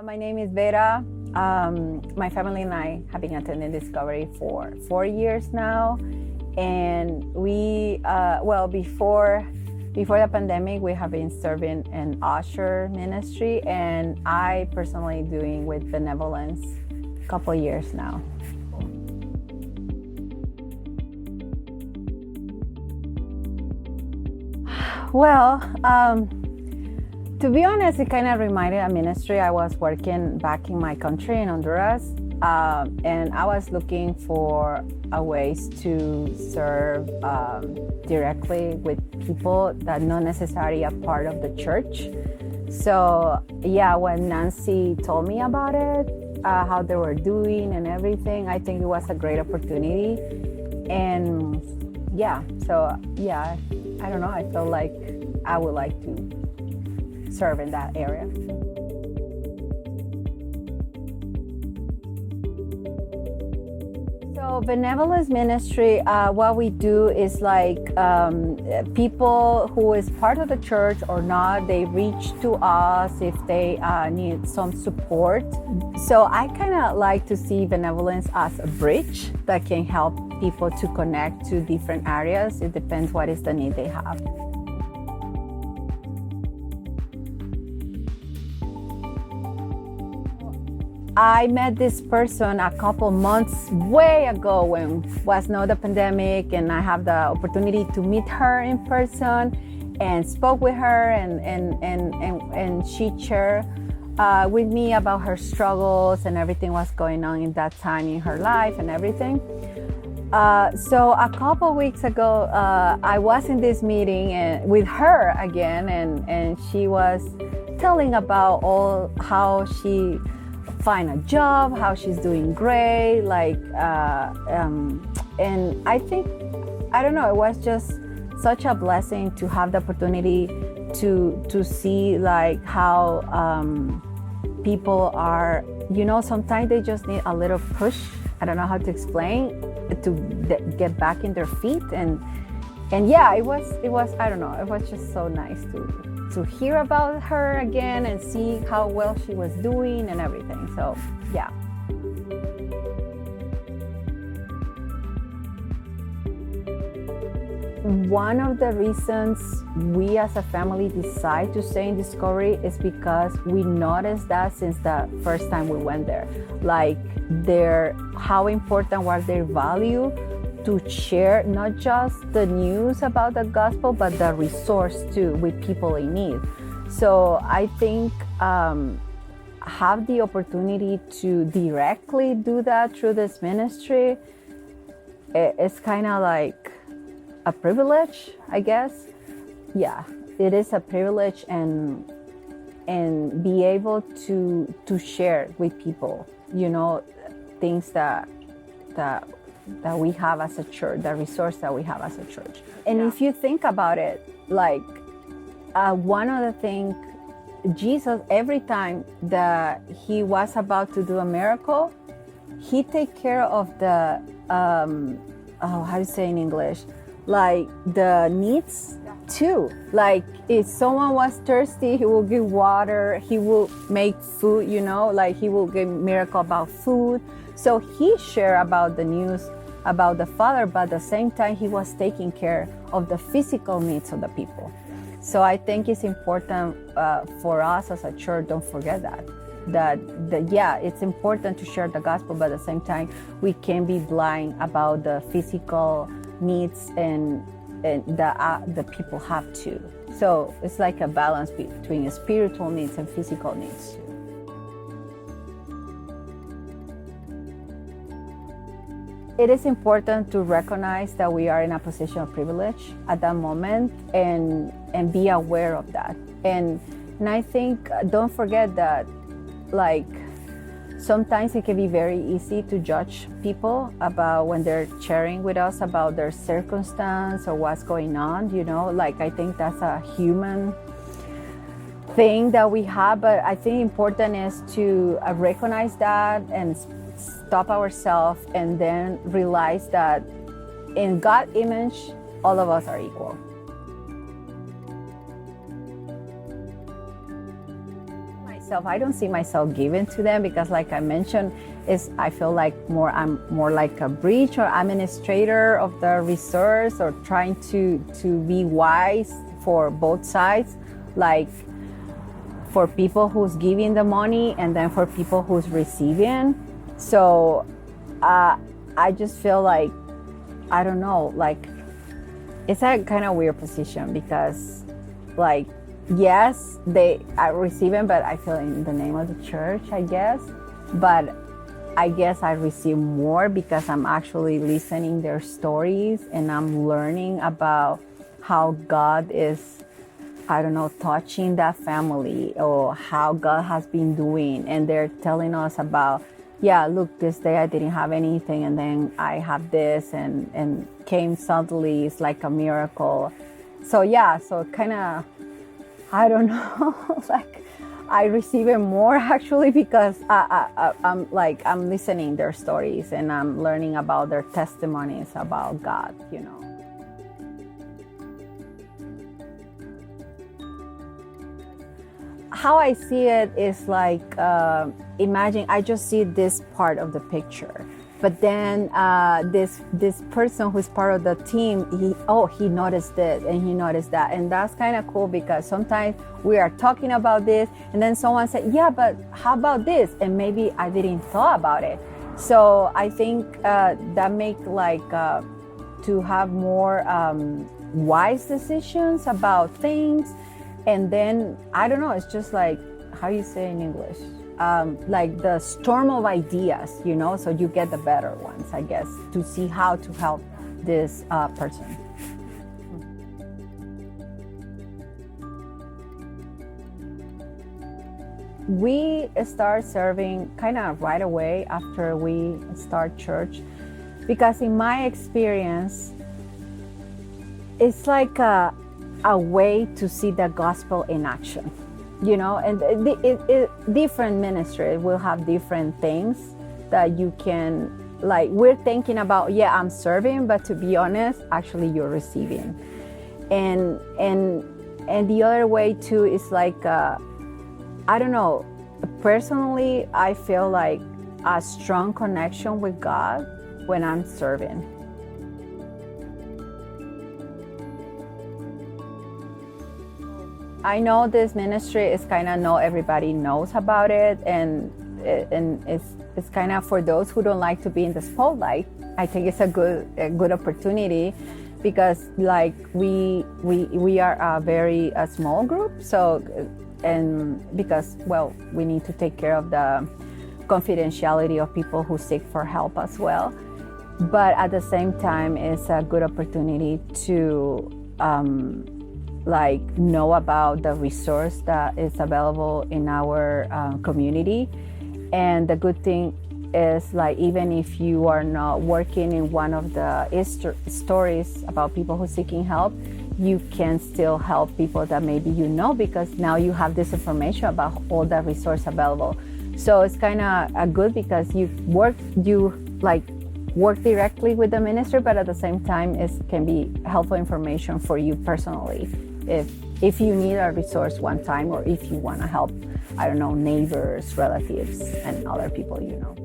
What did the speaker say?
My name is Vera. My family and I have been attending Discovery for 4 years now. And before the pandemic, we have been serving an usher ministry, and I personally doing with Benevolence a couple years now. Well, to be honest, it kind of reminded a ministry I was working back in my country in Honduras, and I was looking for ways to serve directly with people that not necessarily a part of the church. So yeah, when Nancy told me about it, how they were doing and everything, I think it was a great opportunity. And yeah, I don't know, I felt like I would like to serve in that area. So Benevolence Ministry, what we do is like people who is part of the church or not, they reach to us if they need some support. So I kind of like to see Benevolence as a bridge that can help people to connect to different areas. It depends what is the need they have. I met this person a couple months way ago when was not the pandemic, and I have the opportunity to meet her in person and spoke with her, and she shared with me about her struggles and everything was going on in that time in her life and everything. So a couple weeks ago, I was in this meeting with her again, and she was telling about all how she find a job, how she's doing great, and I think, I don't know, it was just such a blessing to have the opportunity to see like how people are, sometimes they just need a little push. I don't know how to explain, to get back in their feet, and yeah, it was I don't know, it was just so nice to hear about her again and see how well she was doing and everything. So yeah. One of the reasons we as a family decide to stay in Discovery is because we noticed that since the first time we went there, like how important was their value to share not just the news about the gospel, but the resource too with people in need. So I think have the opportunity to directly do that through this ministry, it's kind of like a privilege, I guess. Yeah, it is a privilege, and be able to share with people, things that we have as a church, the resource that we have as a church. And if you think about it, like one of the things, Jesus, every time that he was about to do a miracle, he take care of the, how do you say in English? Like the needs too. Like if someone was thirsty, he will give water, he will make food, like he will give miracle about food. So he shared about the news about the Father, but at the same time, he was taking care of the physical needs of the people. So I think it's important for us as a church, don't forget that it's important to share the gospel, but at the same time, we can't be blind about the physical needs and the people have too. So it's like a balance between spiritual needs and physical needs. It is important to recognize that we are in a position of privilege at that moment and be aware of that. And I think, don't forget that, like, sometimes it can be very easy to judge people about when they're sharing with us about their circumstance or what's going on, like I think that's a human thing that we have, but I think important is to recognize that and stop ourselves and then realize that in God's image, all of us are equal. myself, I don't see myself giving to them because, like I mentioned, I feel like I'm more like a bridge or administrator of the resource, or trying to be wise for both sides, like for people who's giving the money and then for people who's receiving. So I just feel like, I don't know, like it's a kind of weird position because, like, yes, they are receiving, but I feel in the name of the church, I guess. But I guess I receive more because I'm actually listening their stories and I'm learning about how God is, I don't know, touching that family, or how God has been doing. And they're telling us about, yeah, look, this day I didn't have anything, and then I have this, and came suddenly. It's like a miracle. So yeah, so kind of, I don't know, like I receive it more actually because I'm listening their stories and I'm learning about their testimonies about God, you know. How I see it is like, imagine I just see this part of the picture, but then this person who's part of the team, he noticed this and he noticed that, and that's kind of cool because sometimes we are talking about this and then someone said, yeah, but how about this? And maybe I didn't thought about it. So I think that make like to have more wise decisions about things. And then, I don't know, it's just like, how you say in English? Like the storm of ideas, you know? So you get the better ones, I guess, to see how to help this person. We start serving kind of right away after we start church, because in my experience, it's like a way to see the gospel in action, you know. And different ministries will have different things that you can, like, we're thinking about, yeah, I'm serving, but to be honest, actually you're receiving. And the other way too is like, I don't know, personally, I feel like a strong connection with God when I'm serving. I know this ministry is kind of, not everybody knows about it, and it's kind of for those who don't like to be in the spotlight. I think it's a good opportunity because, like, we are a very small group, so, and because, well, we need to take care of the confidentiality of people who seek for help as well. But at the same time, it's a good opportunity to like know about the resource that is available in our community. And the good thing is, like, even if you are not working in one of the stories about people who are seeking help, you can still help people that maybe you know, because now you have this information about all the resource available. So it's kind of good because you work directly with the ministry, but at the same time it can be helpful information for you personally if you need a resource one time, or if you want to help, I don't know, neighbors, relatives, and other people you know.